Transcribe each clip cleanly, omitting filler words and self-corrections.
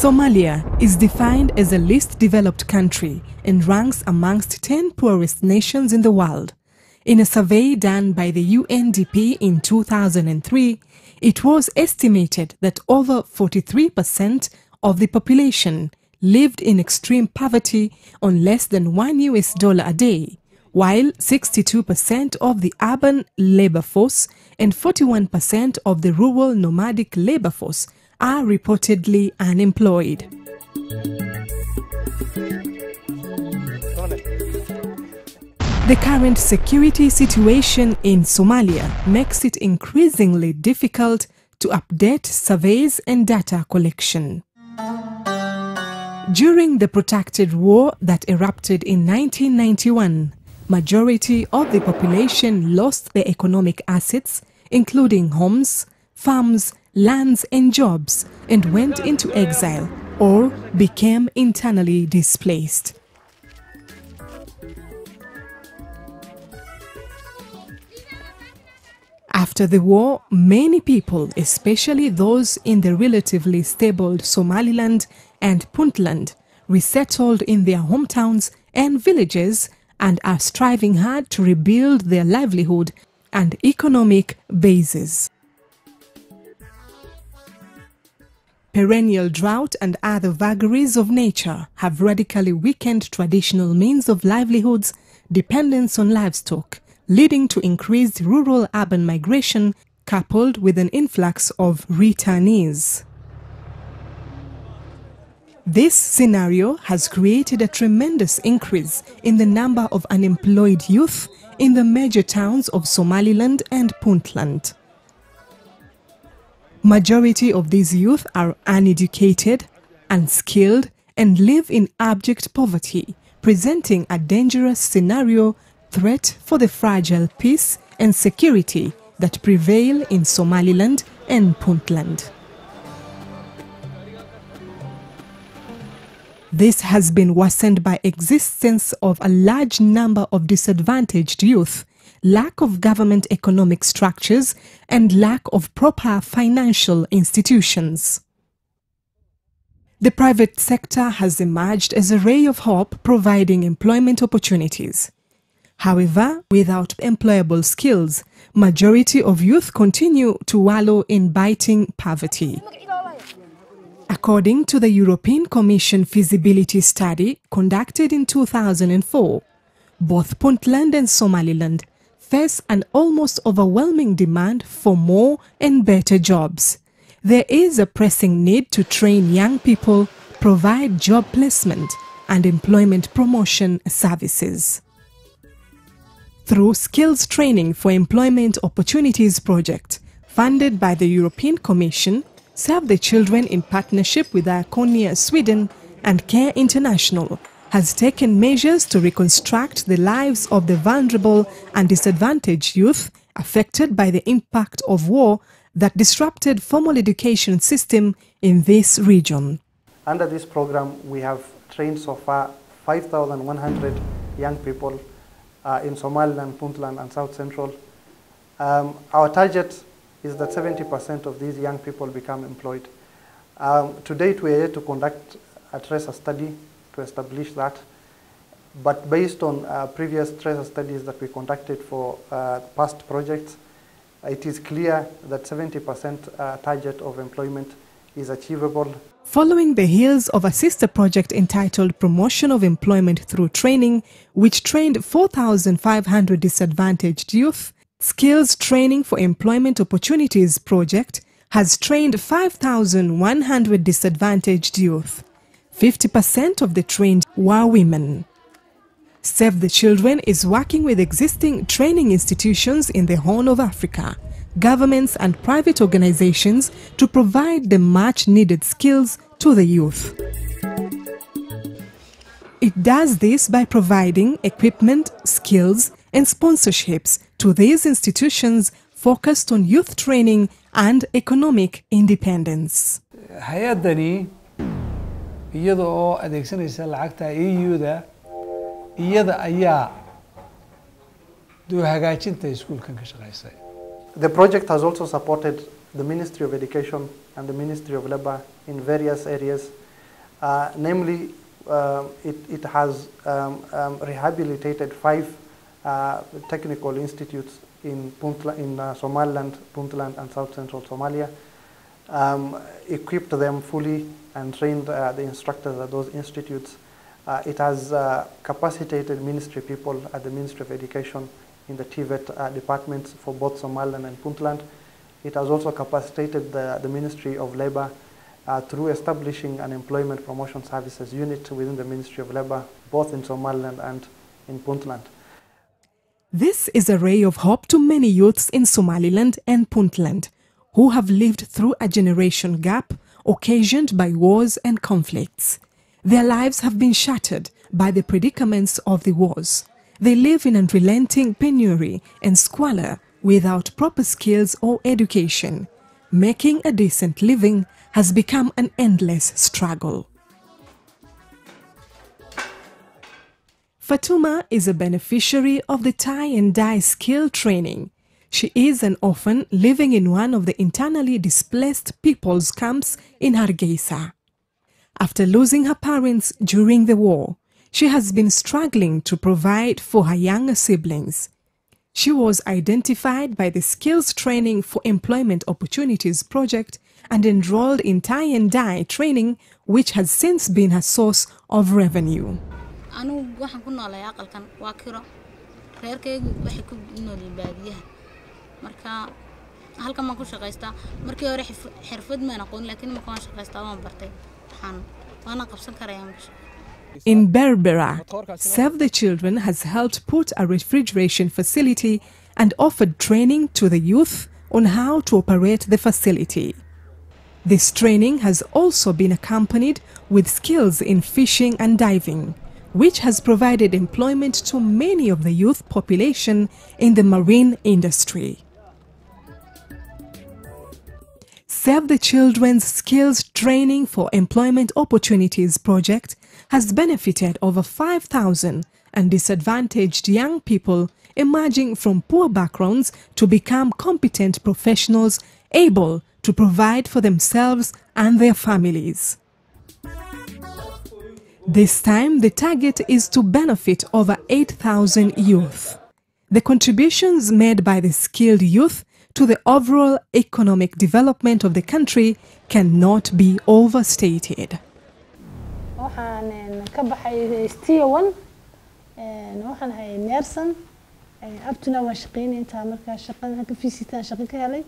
Somalia is defined as a least developed country and ranks amongst 10 poorest nations in the world. In a survey done by the UNDP in 2003, it was estimated that over 43% of the population lived in extreme poverty on less than $1 a day, while 62% of the urban labor force and 41% of the rural nomadic labor force are reportedly unemployed. The current security situation in Somalia makes it increasingly difficult to update surveys and data collection. During the protracted war that erupted in 1991, majority of the population lost their economic assets, including homes, farms, lands and jobs, and went into exile or became internally displaced. After the war, many people, especially those in the relatively stable Somaliland and Puntland, resettled in their hometowns and villages and are striving hard to rebuild their livelihood and economic bases. Perennial drought and other vagaries of nature have radically weakened traditional means of livelihoods, dependence on livestock, leading to increased rural-urban migration coupled with an influx of returnees. This scenario has created a tremendous increase in the number of unemployed youth in the major towns of Somaliland and Puntland. Majority of these youth are uneducated, unskilled, and live in abject poverty, presenting a dangerous scenario threat for the fragile peace and security that prevail in Somaliland and Puntland. This has been worsened by existence of a large number of disadvantaged youth, lack of government economic structures, and lack of proper financial institutions. The private sector has emerged as a ray of hope, providing employment opportunities. However, without employable skills, majority of youth continue to wallow in biting poverty. According to the European Commission feasibility study conducted in 2004, both Puntland and Somaliland face an almost overwhelming demand for more and better jobs. There is a pressing need to train young people, provide job placement and employment promotion services. Through Skills Training for Employment Opportunities project, funded by the European Commission, Save the Children in partnership with Diakonia Sweden and Care International has taken measures to reconstruct the lives of the vulnerable and disadvantaged youth affected by the impact of war that disrupted formal education system in this region. Under this program, we have trained so far 5,100 young people in Somaliland, Puntland and South Central. Our target is that 70% of these young people become employed. To date, we are yet to conduct a tracer study to establish that. But based on previous tracer studies that we conducted for past projects, it is clear that 70% target of employment is achievable. Following the heels of a sister project entitled Promotion of Employment Through Training, which trained 4,500 disadvantaged youth, Skills Training for Employment Opportunities project has trained 5,100 disadvantaged youth. 50% of the trained were women. Save the Children is working with existing training institutions in the Horn of Africa, governments and private organizations to provide the much-needed skills to the youth. It does this by providing equipment, skills, and sponsorships to these institutions focused on youth training and economic independence. hay'adani iyada oo adeegsanaysa lacagta EU-da iyada ayaa duu hagaajinta iskuulkan ka shaqeysay. The project has also supported the Ministry of Education and the Ministry of Labour in various areas Namely, it has rehabilitated 5 technical institutes in Somaliland, Puntland and South Central Somalia, equipped them fully and trained the instructors at those institutes. It has capacitated ministry people at the Ministry of Education in the TVET departments for both Somaliland and Puntland. It has also capacitated the Ministry of Labour through establishing an employment promotion services unit within the Ministry of Labour, both in Somaliland and in Puntland. This is a ray of hope to many youths in Somaliland and Puntland who have lived through a generation gap occasioned by wars and conflicts. Their lives have been shattered by the predicaments of the wars. They live in unrelenting penury and squalor without proper skills or education. Making a decent living has become an endless struggle. Fatuma is a beneficiary of the tie and dye skill training. She is an orphan living in one of the internally displaced people's camps in Hargeisa. After losing her parents during the war, she has been struggling to provide for her younger siblings. She was identified by the Skills Training for Employment Opportunities project and enrolled in tie and dye training, which has since been her source of revenue. In Berbera, Save the Children has helped put a refrigeration facility and offered training to the youth on how to operate the facility. This training has also been accompanied with skills in fishing and diving, which has provided employment to many of the youth population in the marine industry. Save the Children's Skills Training for Employment Opportunities project has benefited over 5,000 and disadvantaged young people emerging from poor backgrounds to become competent professionals able to provide for themselves and their families. This time, the target is to benefit over 8,000 youth. The contributions made by the skilled youth to the overall economic development of the country cannot be overstated. waxaan ka baxay Tier 1 waxaan hay Nerson up to now shaqeynay inta marka shaqada ka fiisitaan shaqo ka helay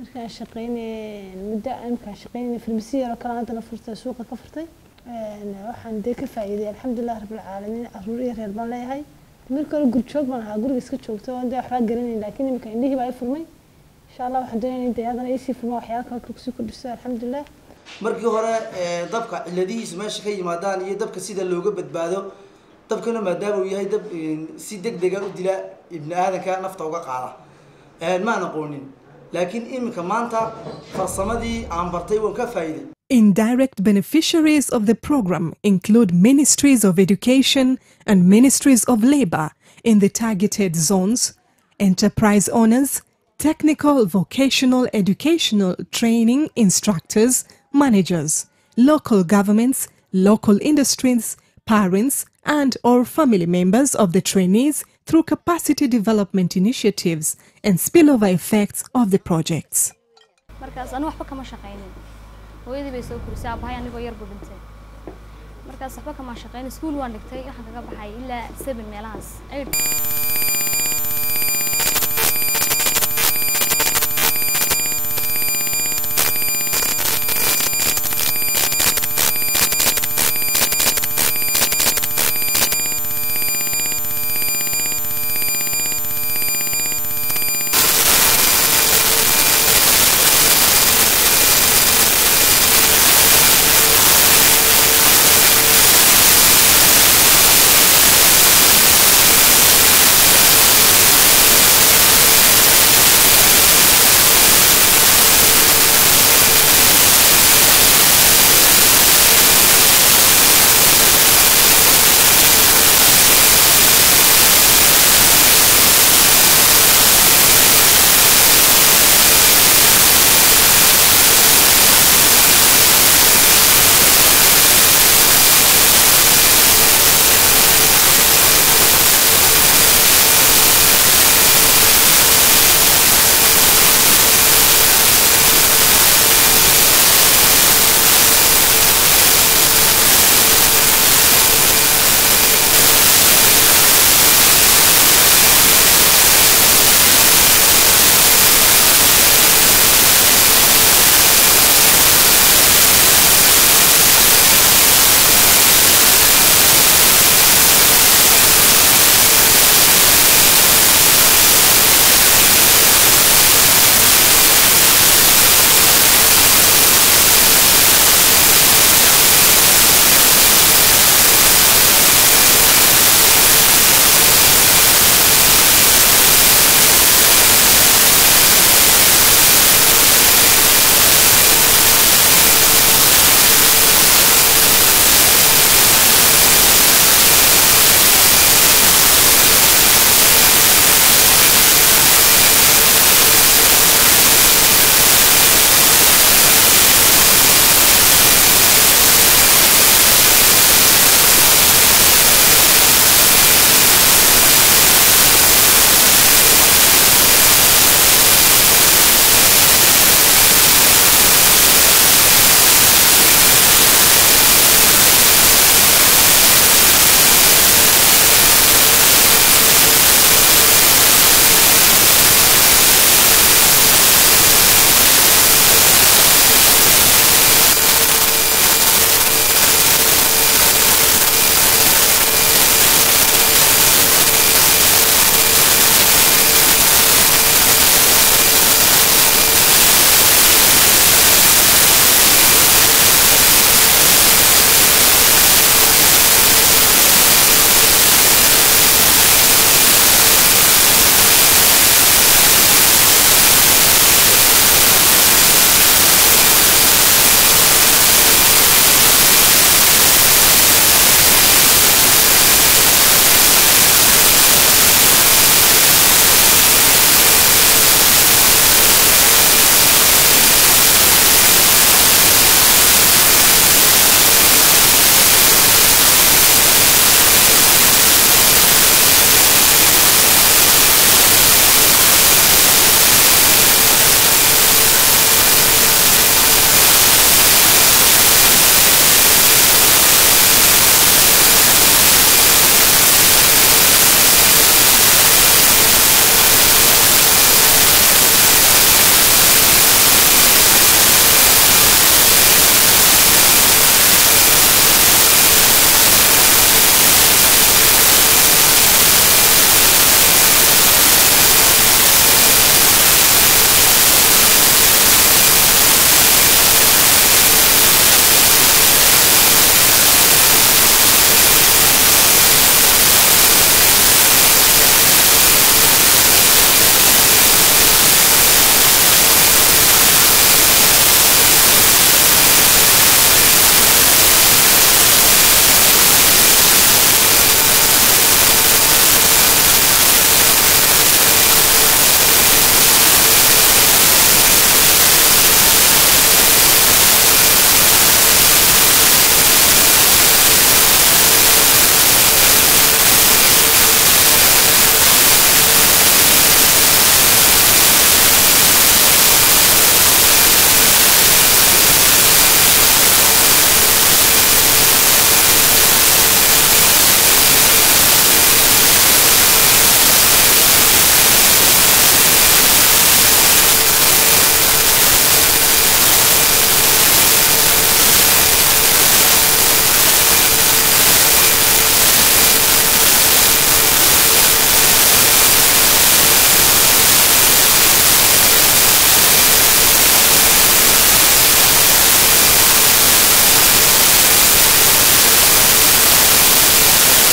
marka shaqeynay muddo aan ka shaqeynay farmasiyo kala inta furtay suuqa ka furtay waxaan ka faa'iiday alxamdulillah rabbil caalamiin aruur reer baan leeyahay marka gurjoog baan ahaa guriga iska joogto oo waxba garanay laakiin imika indhihi baa furmay insha Allah waxaan doonayaa in dayadana ay sii furmo waxyaabo kale ku sii kordhiso alxamdulillah markii hore dabka ciladihiisa meesha ka yimaadaan iyo dabka sida looga badbaado dabkana maadaama uu yahay dab si degdeg ah u dila ibn aadanka nafta uga qaada ma aqoonin laakiin imika maanta farsamadii aan bartay waan ka faa'iiday. Indirect beneficiaries of the program include ministries of education and ministries of labor in the targeted zones, enterprise owners, technical vocational educational training instructors, managers, local governments, local industries, parents and or family members of the trainees through capacity development initiatives and spillover effects of the projects. markaas anu waxba kama shaqeeynin hooyadii bay soo kurisay abahay anigoo yar budintay markaas waxba kama shaqeeynin school waan dhigtay waxaan kaga baxay ilaa 7 meelahaas 8